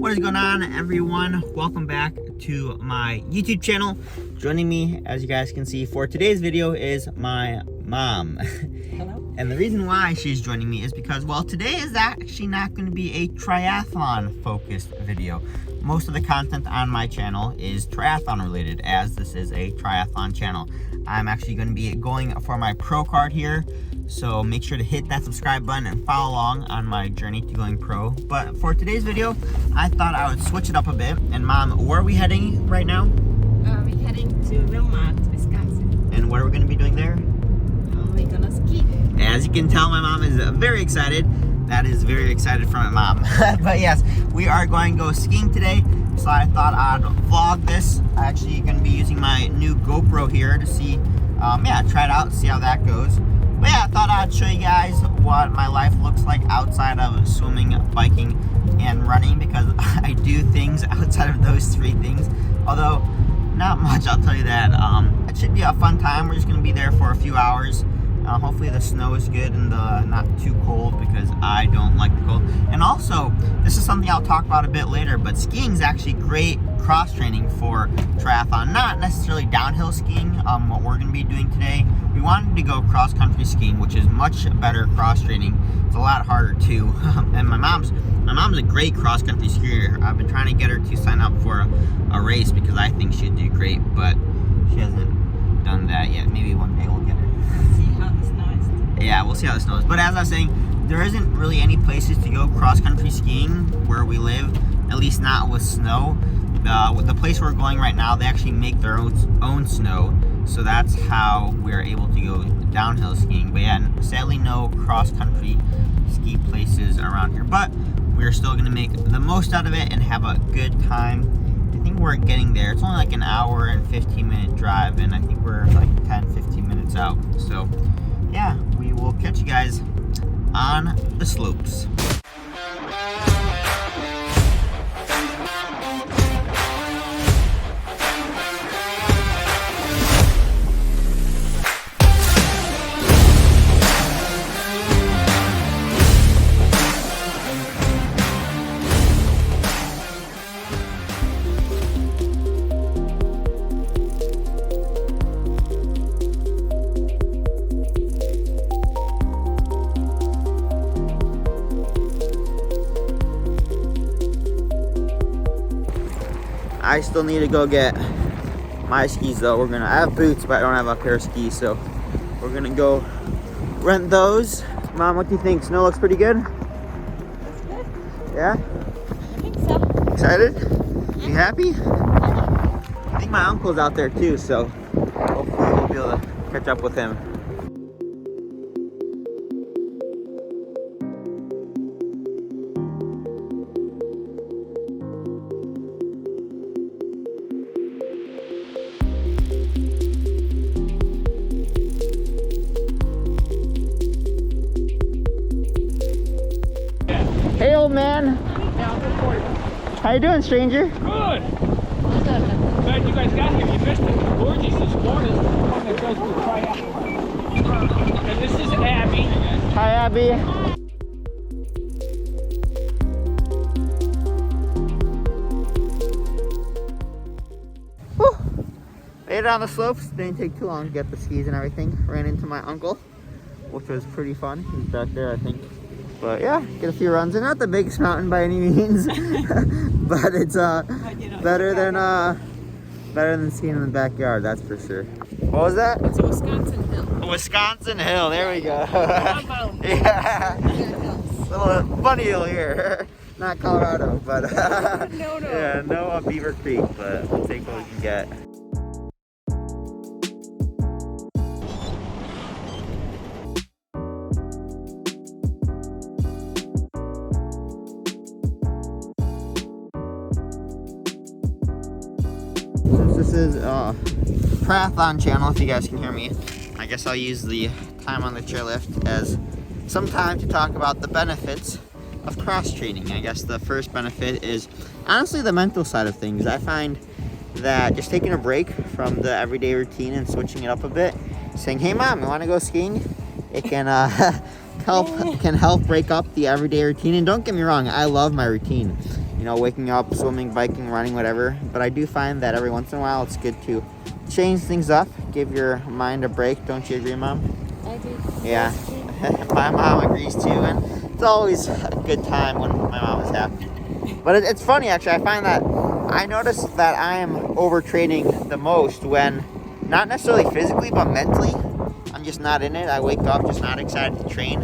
What is going on, everyone? Welcome back to my YouTube channel. Joining me, as you guys can see, for today's video is my mom. Hello. And the reason why she's joining me is because, well, today is actually not going to be a triathlon focused video. Most of the content on my channel is triathlon related, as this is a triathlon channel. I'm actually going to be going for my pro card here, so make sure to hit that subscribe button and follow along on my journey to going pro. But for today's video, I thought I would switch it up a bit. And Mom, where are we heading right now? We're heading to Wilmot, Wisconsin. And what are we going to be doing there? We're gonna ski. As you can tell, my mom is very excited. That is very excited for my mom. But yes, we are going to go skiing today. So I thought I'd vlog this. I'm actually going to be using my new GoPro here to see, try it out, see how that goes. But yeah, I thought I'd show you guys what my life looks like outside of swimming, biking, and running, because I do things outside of those three things. Although, not much, I'll tell you that. It should be a fun time. We're just going to be there for a few hours. Hopefully the snow is good and not too cold, because I don't like the cold. And also, this is something I'll talk about a bit later, but skiing is actually great cross training for triathlon. Not necessarily downhill skiing, what we're going to be doing today. We wanted to go cross country skiing, which is much better cross training. It's a lot harder too. And my mom's a great cross country skier. I've been trying to get her to sign up for a race because I think she'd do great, but she hasn't done that yet. Maybe one day we'll get her. Yeah, we'll see how the snow is. But as I was saying, there isn't really any places to go cross-country skiing where we live, at least not with snow. With the place we're going right now, they actually make their own snow, so that's how we're able to go downhill skiing. But yeah, sadly no cross-country ski places around here. But we're still going to make the most out of it and have a good time. I think we're getting there. It's only like an hour and 15-minute drive, and I think we're like 10-15 minutes out. So yeah, we will catch you guys on the slopes. I still need to go get my skis though. I have boots, but I don't have a pair of skis, so we're gonna go rent those. Mom, what do you think? Snow looks pretty good? Looks good. Yeah? I think so. Excited? You happy? I think my uncle's out there too, so hopefully we'll be able to catch up with him. Hey, old man. How you doing, stranger? Good. Glad you guys got here. You missed it. Gorgeous this morning. One that goes to triathlon. And this is Abby. Hi, Abby. Whew. Made it on the slopes. Didn't take too long to get the skis and everything. Ran into my uncle, which was pretty fun. He's back there, I think. But yeah, get a few runs in. Not the biggest mountain by any means, but it's better than skiing in the backyard, that's for sure. What was that? It's a Wisconsin hill. Wisconsin hill, there we go. Yeah. Little bunny hill here. Not Colorado, but No. yeah, no Beaver Creek, but we'll take what we can get. Since this is a triathlon channel, if you guys can hear me, I guess I'll use the time on the chairlift as some time to talk about the benefits of cross training. I guess the first benefit is honestly the mental side of things. I find that just taking a break from the everyday routine and switching it up a bit, saying, hey mom, you want to go skiing? It can help break up the everyday routine. And don't get me wrong, I love my routine. you know, waking up, swimming, biking, running, whatever. But I do find that every once in a while it's good to change things up, give your mind a break. Don't you agree, Mom? I do. Yeah. My mom agrees too, and it's always a good time when my mom is happy. But it's funny, actually. I find that I notice that I am overtraining the most when, not necessarily physically, but mentally, I'm just not in it. I wake up just not excited to train.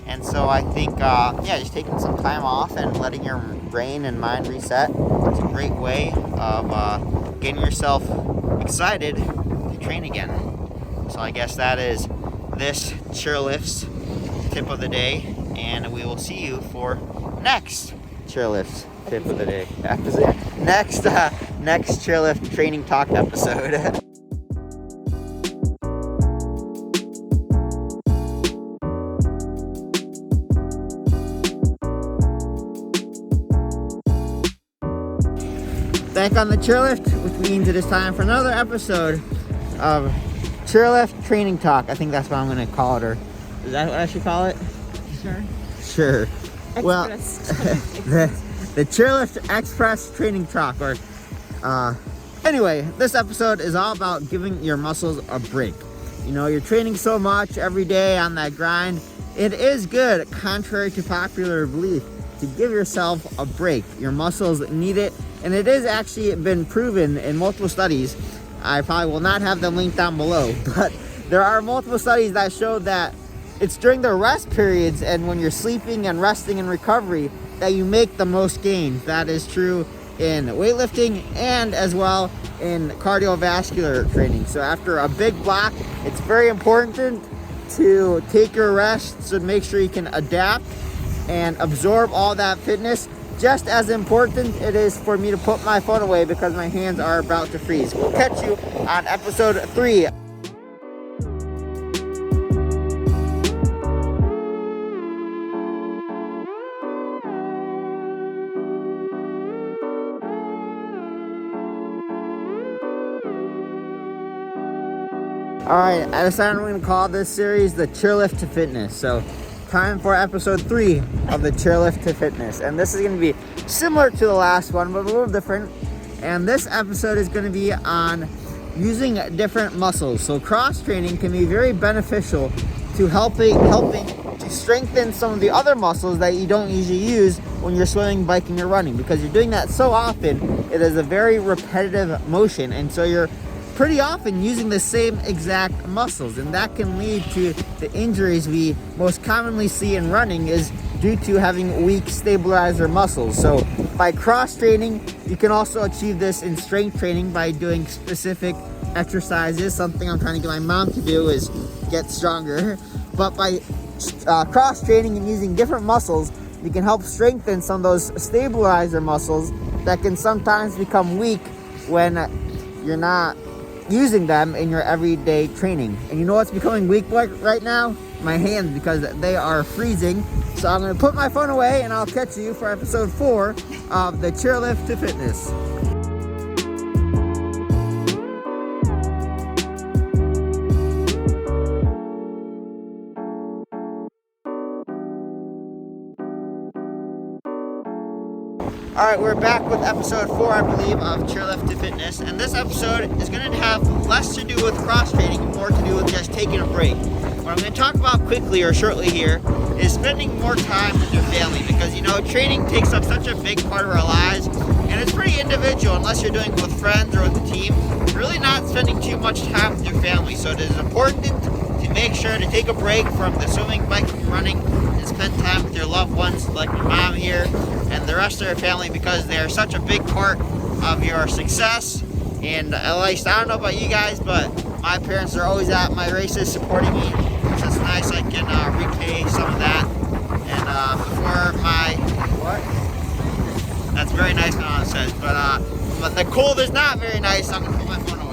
And so I think, yeah, just taking some time off and letting your brain and mind reset, it's a great way of getting yourself excited to train again. So I guess that is this chairlift's tip of the day, and we will see you for next chairlift's tip of the day. Next chairlift training talk episode. Back on the chairlift, which means it is time for another episode of chairlift training talk. I think that's what I'm going to call it, or is that what I should call it? Sure. Well, the chairlift express training talk, or anyway, this episode is all about giving your muscles a break. You know, you're training so much every day on that grind. It is good, contrary to popular belief, to give yourself a break. Your muscles need it, and it is actually been proven in multiple studies. I probably will not have them linked down below, but there are multiple studies that show that it's during the rest periods and when you're sleeping and resting in recovery that you make the most gains. That is true in weightlifting and as well in cardiovascular training. So after a big block, it's very important to take your rest, so make sure you can adapt and absorb all that fitness. Just as important it is for me to put my phone away because my hands are about to freeze. We'll catch you on episode 3. Alright, I decided I'm going to call this series the Chairlift to Fitness. So, time for episode 3 of the Chairlift to Fitness. And this is going to be similar to the last one, but a little different. And this episode is going to be on using different muscles. So, cross training can be very beneficial to helping to strengthen some of the other muscles that you don't usually use when you're swimming, biking, or running. Because you're doing that so often, it is a very repetitive motion. And so you're pretty often using the same exact muscles, and that can lead to the injuries we most commonly see in running is due to having weak stabilizer muscles. So by cross training, you can also achieve this in strength training by doing specific exercises. Something I'm trying to get my mom to do is get stronger. But by cross training and using different muscles, you can help strengthen some of those stabilizer muscles that can sometimes become weak when you're not using them in your everyday training. And you know what's becoming weak right now? My hands, because they are freezing. So I'm going to put my phone away and I'll catch you for episode 4 of the Chairlift to Fitness. Alright, we're back with episode 4, I believe, of Chairlift to Fitness. And this episode is going to have less to do with cross training and more to do with just taking a break. What I'm going to talk about quickly or shortly here is spending more time with your family. Because, you know, training takes up such a big part of our lives. And it's pretty individual unless you're doing it with friends or with a team. You're really not spending too much time with your family. So it is important to make sure to take a break from the swimming, biking, running, and spend time with your loved ones like your mom here and the rest of your family, because they are such a big part of your success. And at least, I don't know about you guys, but my parents are always at my races supporting me, so it's nice I can repay some of that. And before my, what? That's very nice, no one says, but the cold is not very nice, so I'm gonna put my phone away.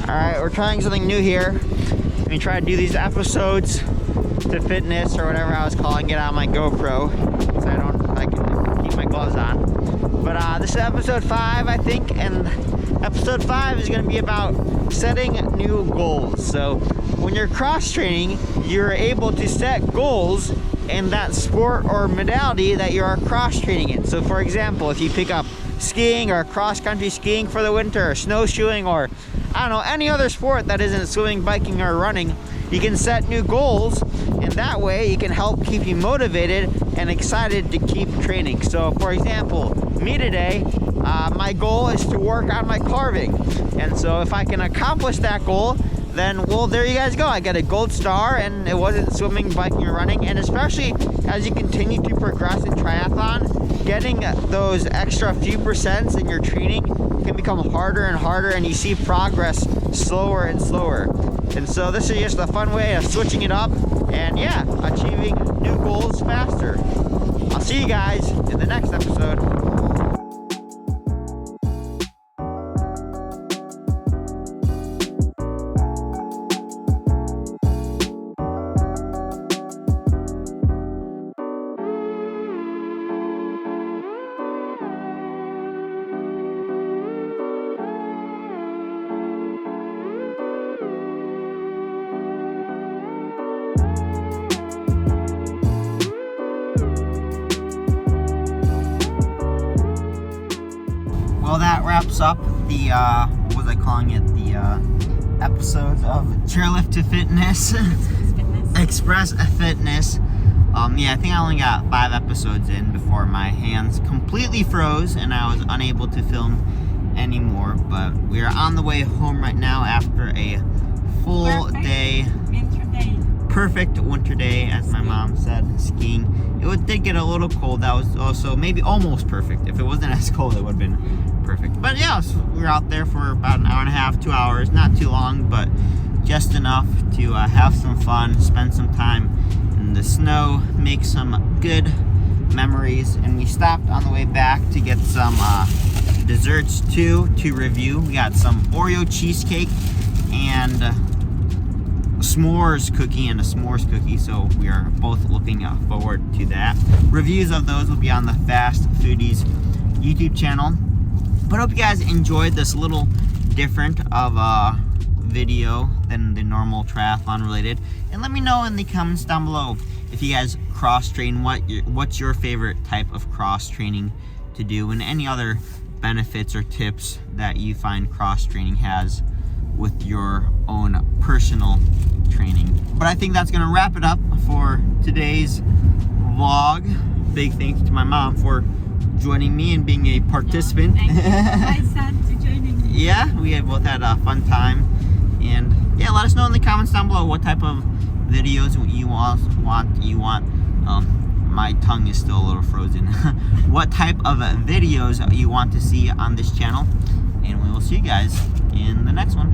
Alright, we're trying something new here. Let me try to do these episodes to fitness or whatever I was calling it on my GoPro, so I can keep my gloves on. But this is episode 5, I think, and episode 5 is going to be about setting new goals. So when you're cross training, you're able to set goals in that sport or modality that you are cross training in. So for example, if you pick up skiing or cross country skiing for the winter, or snowshoeing, or I don't know, any other sport that isn't swimming, biking, or running, you can set new goals, and that way it can help keep you motivated and excited to keep training. So for example, me today, my goal is to work on my carving, and so if I can accomplish that goal, then well, there you guys go. I got a gold star, and it wasn't swimming, biking, or running. And especially as you continue to progress in triathlon, getting those extra few percents in your training can become harder and harder, and you see progress slower and slower. And so this is just a fun way of switching it up and yeah, achieving new goals faster. I'll see you guys in the next episode. Well, that wraps up the, what was I calling it? The episodes of Chairlift to Fitness, Express Fitness. Yeah, I think I only got 5 episodes in before my hands completely froze and I was unable to film anymore. But we are on the way home right now after a full day. Perfect winter day, as my mom said, skiing. It did get a little cold. That was also maybe almost perfect. If it wasn't as cold, it would have been perfect. But yeah, so we were out there for about an hour and a half, 2 hours. Not too long, but just enough to have some fun, spend some time in the snow, make some good memories. And we stopped on the way back to get some desserts too to review. We got some Oreo cheesecake and s'mores cookie and a s'mores cookie, so we are both looking forward to that. Reviews of those will be on the Fast Foodies YouTube channel. But I hope you guys enjoyed this little different of a video than the normal triathlon related, and let me know in the comments down below if you guys cross train, what's your favorite type of cross training to do, and any other benefits or tips that you find cross training has with your own personal training. But I think that's gonna wrap it up for today's vlog. Big thanks to my mom for joining me and being a participant. My son to joining me. Yeah, we both had a fun time. And yeah, let us know in the comments down below what type of videos you want. My tongue is still a little frozen. What type of videos you want to see on this channel. And we will see you guys in the next one.